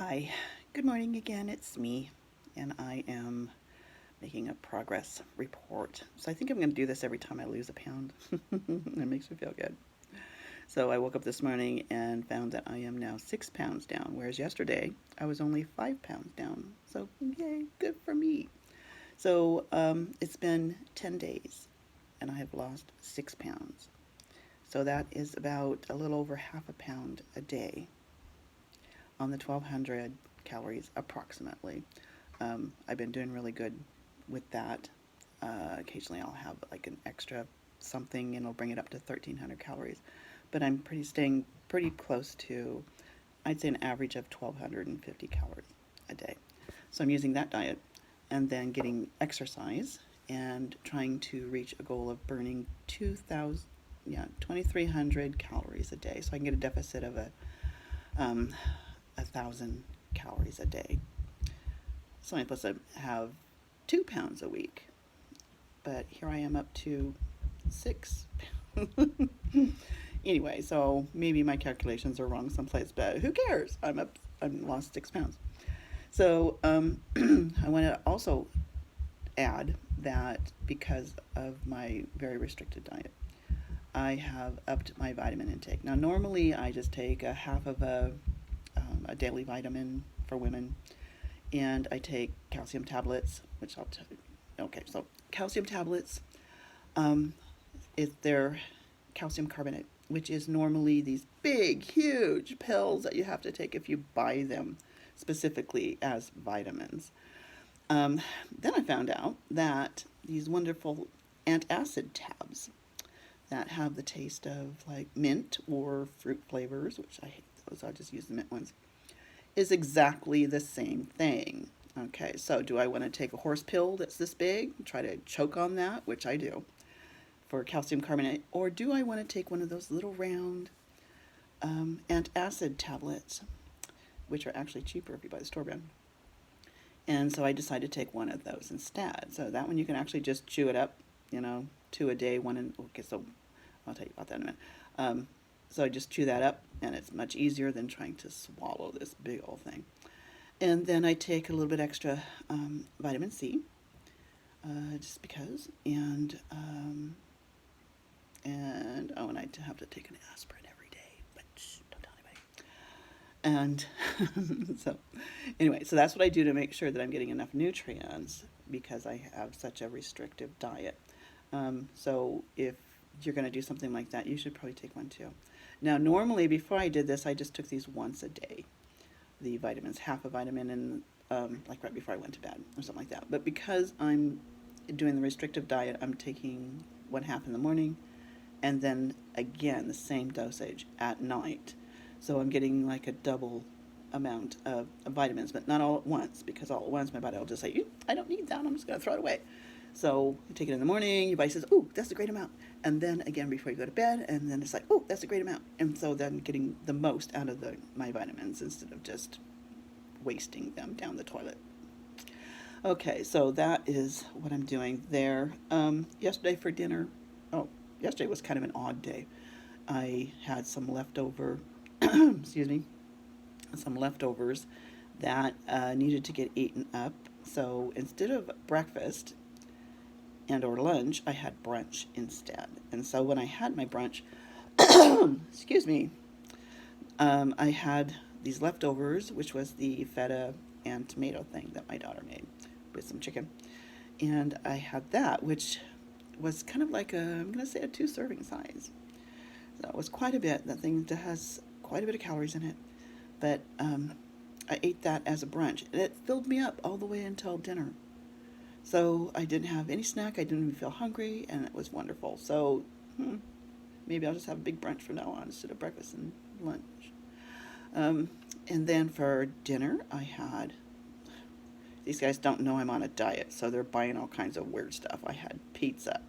Hi, good morning again. It's me, and I am making a progress report. So I think I'm going to do this every time I lose a pound. It makes me feel good. So I woke up this morning and found that I am now 6 pounds down, whereas yesterday I was only 5 pounds down. So yay, good for me. So it's been 10 days, and I have lost 6 pounds. So that is about a little over half a pound a day on the 1200 calories approximately. I've been doing really good with that. Occasionally I'll have like an extra something and I'll bring it up to 1300 calories. But I'm staying pretty close to, I'd say, an average of 1250 calories a day. So I'm using that diet and then getting exercise and trying to reach a goal of burning 2000, yeah, 2300 calories a day. So I can get a deficit of um, 1,000 calories a day. So I'm supposed to have 2 pounds a week, but here I am up to 6. Anyway, so maybe my calculations are wrong someplace, but who cares? I'm lost 6 pounds. So I want to also add that because of my very restricted diet, I have upped my vitamin intake. Now, normally I just take a half of a daily vitamin for women, and I take calcium tablets, which I'll tell you. Okay, so calcium tablets, um, is their calcium carbonate, which is normally these big, huge pills that you have to take if you buy them specifically as vitamins. Um, then I found out that these wonderful antacid tabs that have the taste of like mint or fruit flavors, which I hate those, I'll just use the mint ones, is exactly the same thing. Okay, so do I want to take a horse pill that's this big, try to choke on that, which I do, for calcium carbonate, or do I want to take one of those little round antacid tablets, which are actually cheaper if you buy the store brand? And so I decided to take one of those instead. So that one you can actually just chew it up, 2 a day, one in, okay, so I'll tell you about that in a minute. So I just chew that up, and it's much easier than trying to swallow this big old thing. And then I take a little bit extra vitamin C, just because, and oh, and I have to take an aspirin every day, but shh, don't tell anybody. And so, anyway, so that's what I do to make sure that I'm getting enough nutrients because I have such a restrictive diet. So if you're going to do something like that, you should probably take one too. Now, normally before I did this, I just took these once a day, the vitamins, half a vitamin, and like right before I went to bed or something like that. But because I'm doing the restrictive diet, I'm taking one half in the morning and then again the same dosage at night. So I'm getting like a double amount of vitamins, but not all at once, because all at once my body will just say, I don't need that, I'm just going to throw it away. So you take it in the morning, your body says, oh, that's a great amount. And then again before you go to bed, and then it's like, oh, that's a great amount. And so then getting the most out of my vitamins instead of just wasting them down the toilet. Okay, so that is what I'm doing there. Yesterday for dinner, oh, yesterday was kind of an odd day. I had some leftover, excuse me, some leftovers that needed to get eaten up. So instead of breakfast and or lunch, I had brunch instead. And so when I had my brunch, excuse me, I had these leftovers, which was the feta and tomato thing that my daughter made with some chicken. And I had that, which was kind of like I'm going to say a 2 serving size. So it was quite a bit. That thing has quite a bit of calories in it. But I ate that as a brunch. And it filled me up all the way until dinner. So I didn't have any snack. I didn't even feel hungry, and it was wonderful. So maybe I'll just have a big brunch from now on instead of breakfast and lunch. Um, and then for dinner, I had. These guys don't know I'm on a diet, so they're buying all kinds of weird stuff. I had pizza,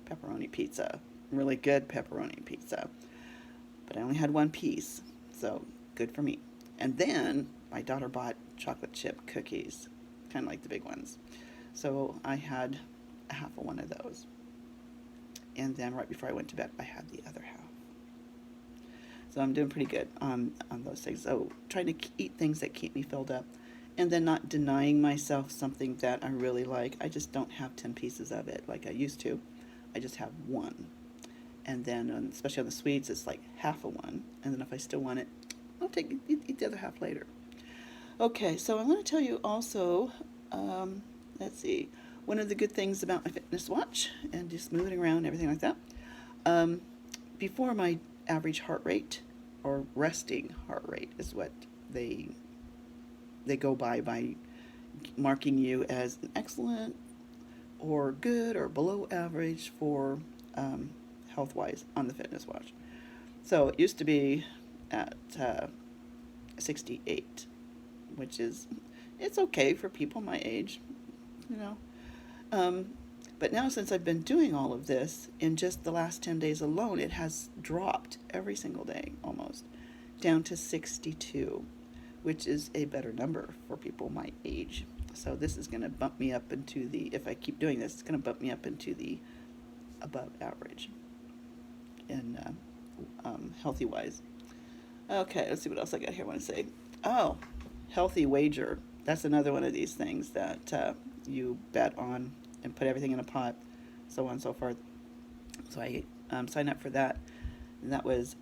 pepperoni pizza, really good pepperoni pizza. But I only had one piece, so good for me. And then my daughter bought chocolate chip cookies, kind of like the big ones. So I had a half of one of those. And then right before I went to bed, I had the other half. So I'm doing pretty good on those things. So trying to eat things that keep me filled up, and then not denying myself something that I really like. I just don't have 10 pieces of it like I used to. I just have one. And then, especially on the sweets, it's like half of one. And then if I still want it, I'll eat the other half later. Okay, so I'm going to tell you also, let's see, one of the good things about my fitness watch and just moving around and everything like that. Before, my average heart rate, or resting heart rate, is what they go by marking you as an excellent or good or below average for health wise on the fitness watch. So it used to be at 68, which is, it's okay for people my age, you know. But now, since I've been doing all of this, in just the last 10 days alone, it has dropped every single day almost down to 62, which is a better number for people my age. So this is going to bump me up into the, if I keep doing this, it's going to bump me up into the above average in healthy wise. Okay, let's see what else I got here. I want to say, oh, healthy wager. That's another one of these things that you bet on and put everything in a pot, so on and so forth. So I signed up for that, and that was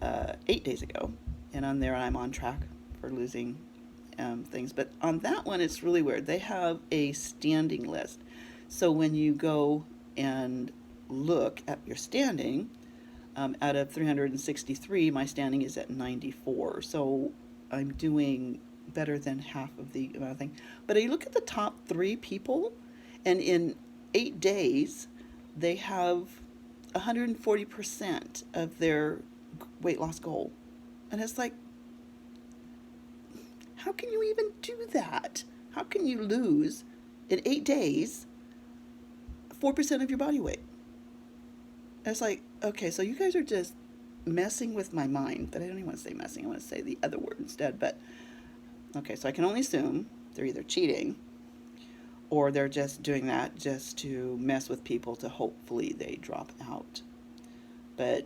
8 days ago. And on there, I'm on track for losing things. But on that one, it's really weird. They have a standing list. So when you go and look at your standing, out of 363, my standing is at 94. So I'm doing better than half of the amount of thing. But you look at the top 3 people, and in 8 days, they have 140% of their weight loss goal. And it's like, how can you even do that? How can you lose in 8 days 4% of your body weight? And it's like, okay, so you guys are just messing with my mind. But I don't even want to say messing. I want to say the other word instead. But okay, so I can only assume they're either cheating or they're just doing that just to mess with people to hopefully they drop out. But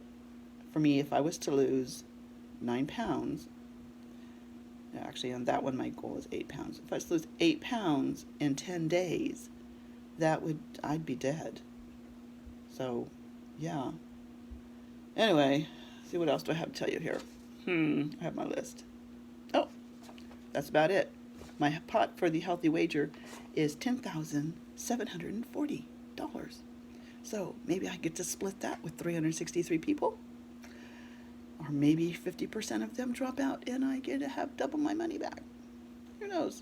for me, if I was to lose 9 pounds, actually on that one my goal is 8 pounds. If I was to lose 8 pounds in 10 days, I'd be dead. So, yeah. Anyway, see what else do I have to tell you here. I have my list. Oh, that's about it. My pot for the healthy wager is $10,740. So maybe I get to split that with 363 people. Or maybe 50% of them drop out and I get to have double my money back. Who knows?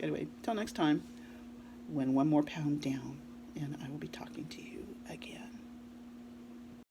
Anyway, till next time, when 1 more pound down, and I will be talking to you.